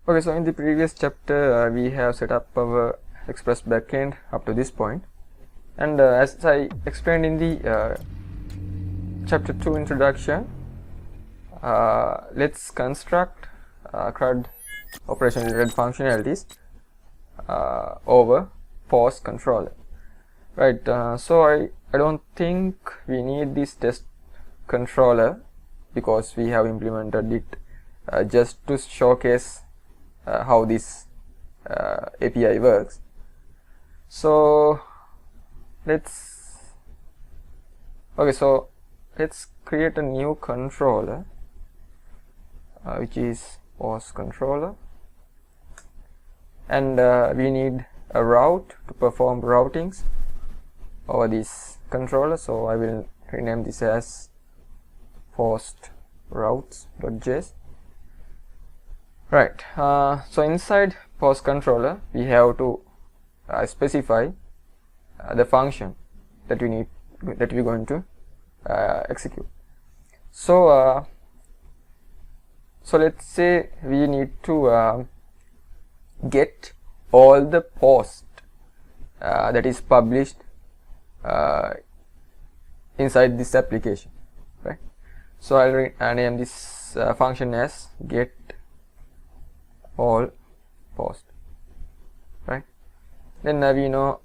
Okay, so in the previous chapter we have set up our Express backend up to this point, and as I explained in the chapter 2 introduction, let's construct CRUD operation related functionalities over post controller, right? So I don't think we need this test controller because we have implemented it just to showcase how this API works. So let's create a new controller which is post controller, and we need a route to perform routings over this controller. So I will rename this as post routes.js. Right, so inside post controller we have to specify the function that we're going to execute. So let's say we need to get all the post that is published inside this application, right? So I'll name this function as get all post, right? Then we know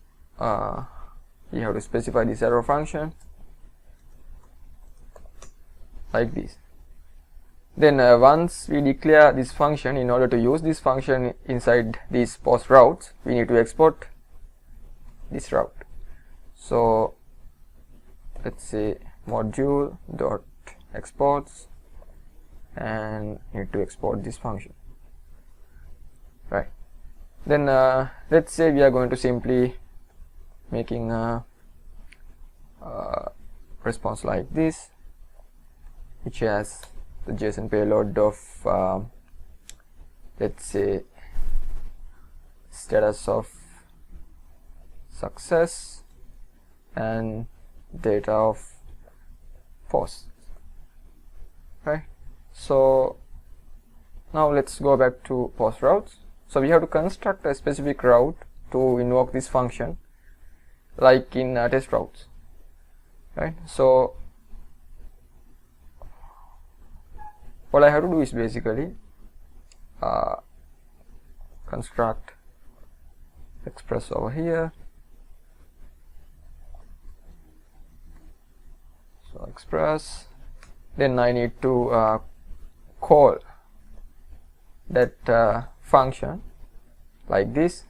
we have to specify this arrow function like this. Then once we declare this function, in order to use this function inside these post routes, we need to export this route. So let's say module dot exports, and need to export this function, right? Then let's say we are going to simply making a response like this, which has the JSON payload of let's say status of success and data of post, right? So now let's go back to post routes. So we have to construct a specific route to invoke this function, like in test routes, right? So what I have to do is basically construct Express over here. So Express, then I need to call that function like this.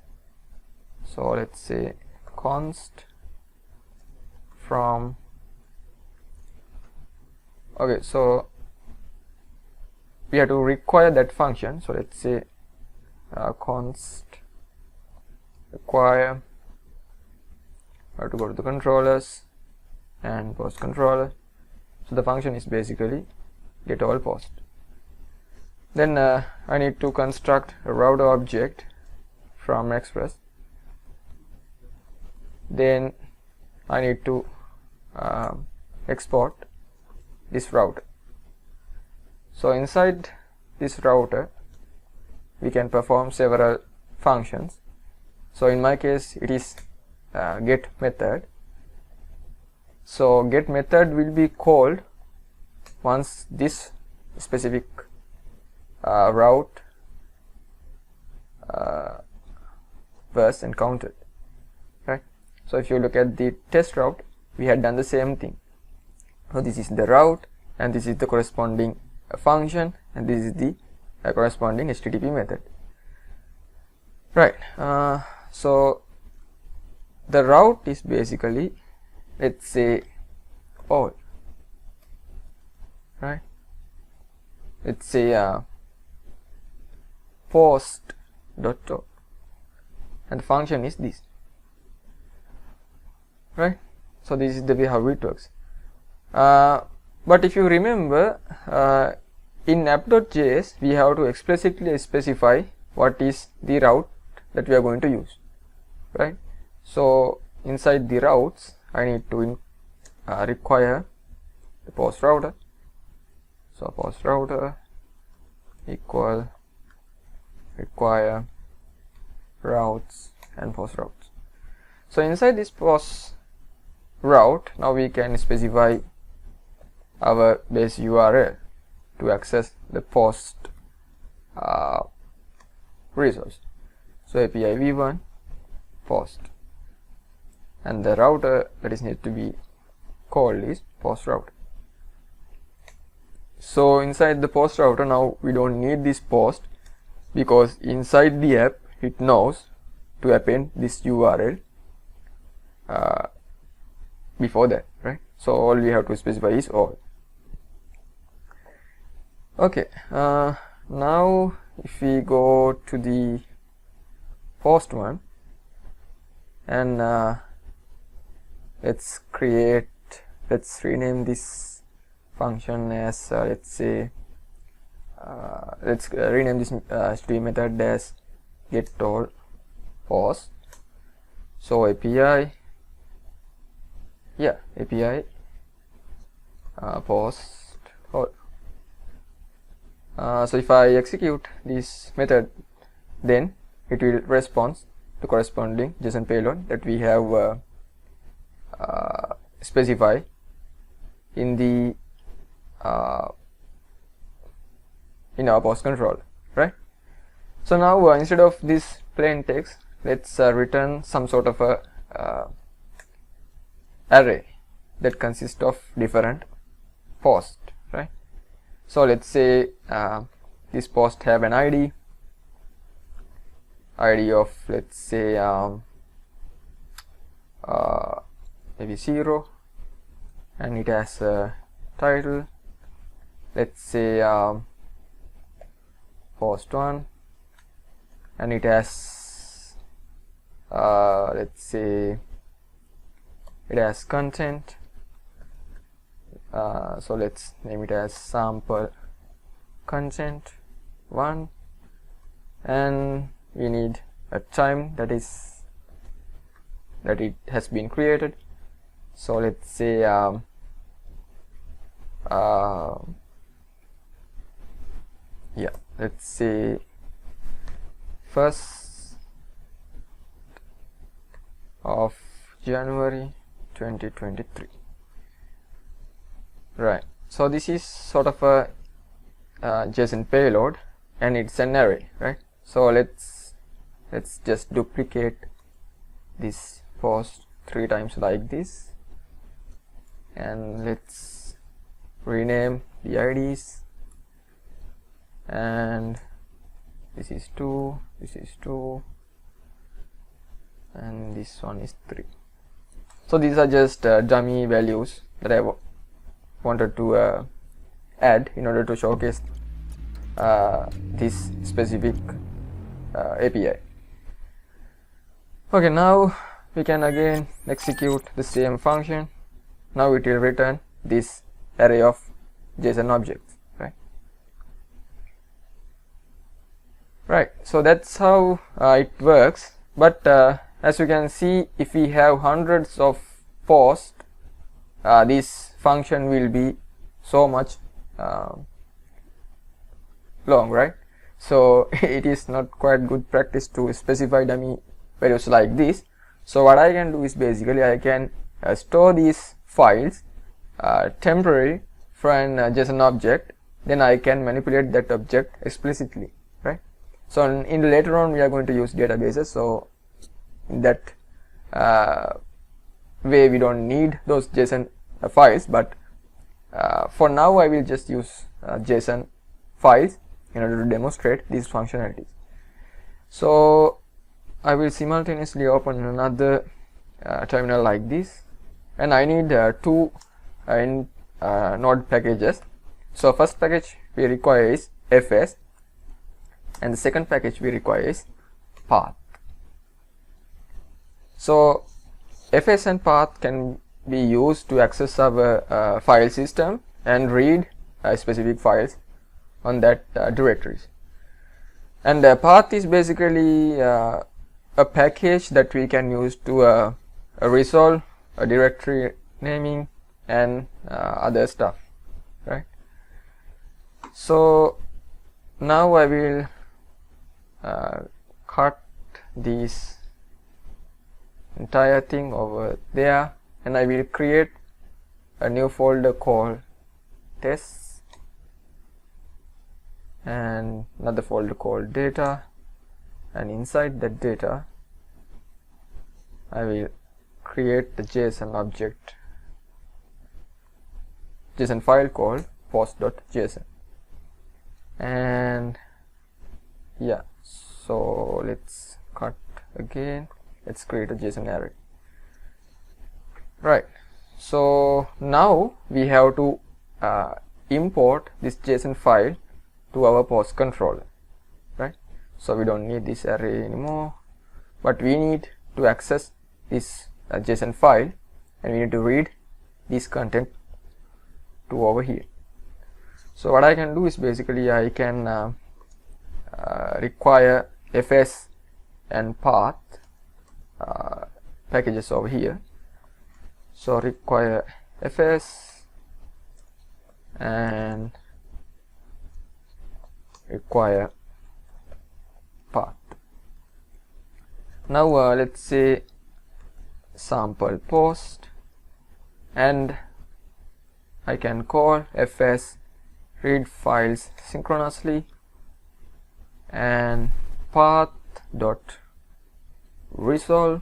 So let's say const from, okay, so we have to require that function. So let's say const require, I have to go to the controllers and post controller. So the function is basically get all post. Then I need to construct a router object from Express. Then I need to export this router. So inside this router we can perform several functions. So in my case it is get method. So get method will be called once this specific route was encountered, right? So if you look at the test route, we had done the same thing. So this is the route, and this is the corresponding function, and this is the corresponding HTTP method, right? So the route is basically, let's say all, right? Let's say post.talk, and the function is this, right? So this is the way how it works. But if you remember, in app.js we have to explicitly specify what is the route that we are going to use, right? So inside the routes I need to require the post router. So post router equal require routes and post routes. So inside this post route, now we can specify our base URL to access the post resource. So API v1 post, and the router that is need to be called is post route. So inside the post router, now we don't need this post, because inside the app it knows to append this URL before that, right? So all we have to specify is all. Okay, now if we go to the post one, and let's rename this function as let's rename this string method as get all post. So API post all. So if I execute this method, then it will respond to corresponding JSON payload that we have specified in the in our post controller, right? So now instead of this plain text, let's return some sort of a array that consists of different posts, right? So let's say this post have an ID of, let's say maybe 0, and it has a title, let's say post 1, and it has let's say it has content, so let's name it as sample content 1, and we need a time that it has been created. So let's say let's say 1st of January 2023, right? So this is sort of a JSON payload, and it's an array, right? So let's just duplicate this post 3 times like this, and let's rename the IDs, and this is 2, this is 2, and this one is 3. So these are just dummy values that I wanted to add in order to showcase this specific API. Okay, now we can again execute the same function. Now it will return this array of JSON objects, right? So that's how it works. But as you can see, if we have hundreds of posts, this function will be so much long, right? So it is not quite good practice to specify dummy values like this. So what I can do is basically I can store these files temporarily for an JSON object, then I can manipulate that object explicitly, right? So in later on we are going to use databases, so in that way we don't need those JSON files, but for now I will just use JSON files in order to demonstrate these functionalities. So I will simultaneously open another terminal like this, and I need 2 Node packages. So first package we require is fs, and the second package we require is path. So fs and path can be used to access our file system and read specific files on that directories. And path is basically a package that we can use to resolve a directory naming and other stuff, right? So now I will cut this entire thing over there, and I will create a new folder called tests and another folder called data, and inside that data I will create the JSON object, JSON file called post.json. And yeah, so let's cut again, let's create a JSON array. Right, so now we have to import this JSON file to our post controller, right? So we don't need this array anymore, but we need to access this JSON file, and we need to read this content to over here. So what I can do is basically I can require fs and path packages over here. So require fs and require path. Now let's say sample post, and I can call fs read files synchronously and path dot resolve.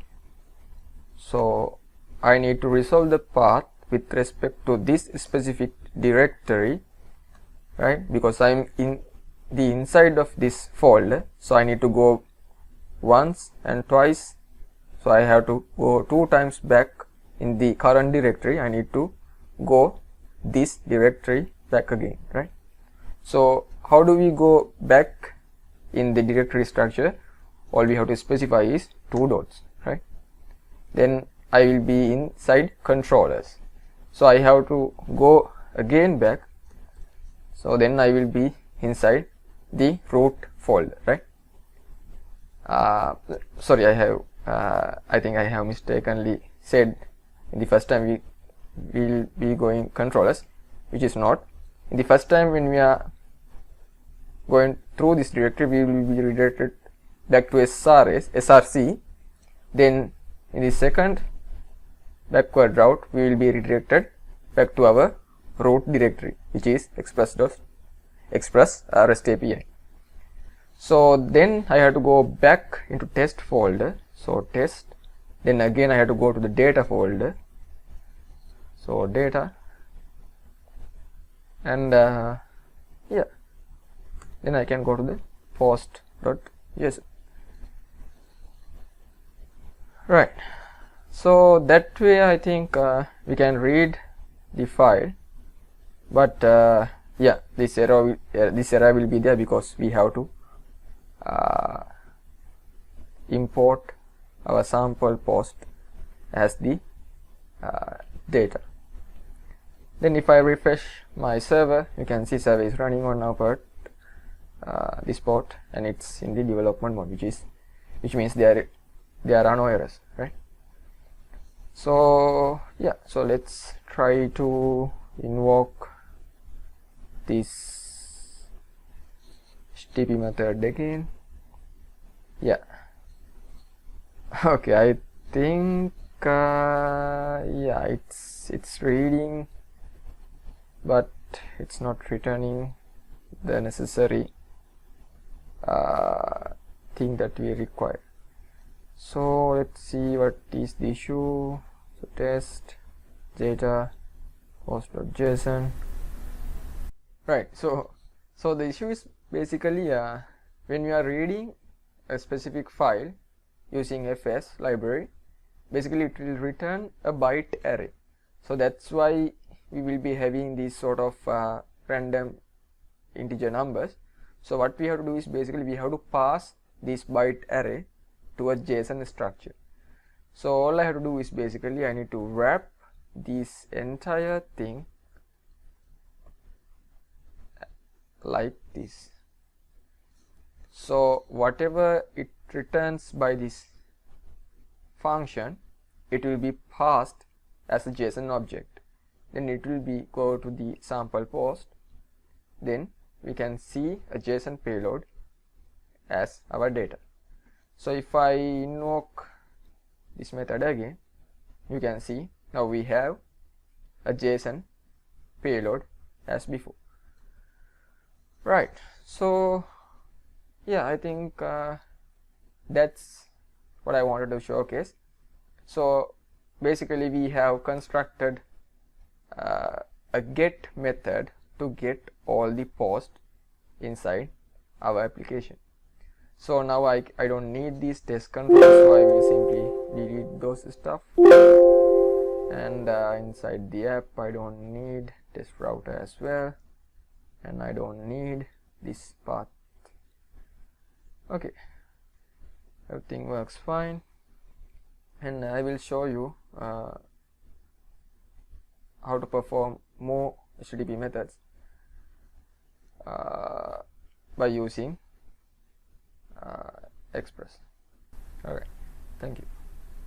So I need to resolve the path with respect to this specific directory, right? Because I'm in the inside of this folder, so I need to go once and twice. So I have to go 2 times back in the current directory. I need to go this directory back again, right? So how do we go back in the directory structure? All we have to specify is 2 dots, right? Then I will be inside controllers, so I have to go again back, so then I will be inside the root folder, right? Sorry, I think I have mistakenly said in the first time we will be going controllers, which is not. In the first time when we are going through this directory, we will be redirected back to src. Then in the second backward route, we will be redirected back to our root directory, which is Express REST API. So then I have to go back into test folder, so test, then again I have to go to the data folder, so data, and yeah, then I can go to the post.json. Right, so that way I think we can read the file, but yeah, this error will be there because we have to import our sample post as the data. Then if I refresh my server, you can see server is running on our port, this port, and it's in the development mode, which means there are no errors, right? So yeah, so let's try to invoke this HTTP method again. Yeah, okay, I think yeah, it's reading, but it's not returning the necessary thing that we require. So let's see what is the issue. So test data post.json. Right, so the issue is basically when we are reading a specific file using fs library, basically it will return a byte array. So that's why we will be having these sort of random integer numbers. So what we have to do is basically we have to pass this byte array to a JSON structure. So all I have to do is basically I need to wrap this entire thing like this. So whatever it returns by this function, it will be passed as a JSON object. Then it will be go to the sample post. Then we can see a JSON payload as our data. So if I invoke this method again, you can see now we have a JSON payload as before. Right, so yeah, I think that's what I wanted to showcase. So basically we have constructed a get method to get all the posts inside our application. So now I don't need these test controls, so I will simply delete those stuff. And inside the app I don't need test router as well, and I don't need this path. Okay, everything works fine, and I will show you how to perform more HTTP methods by using Express. Alright, thank you.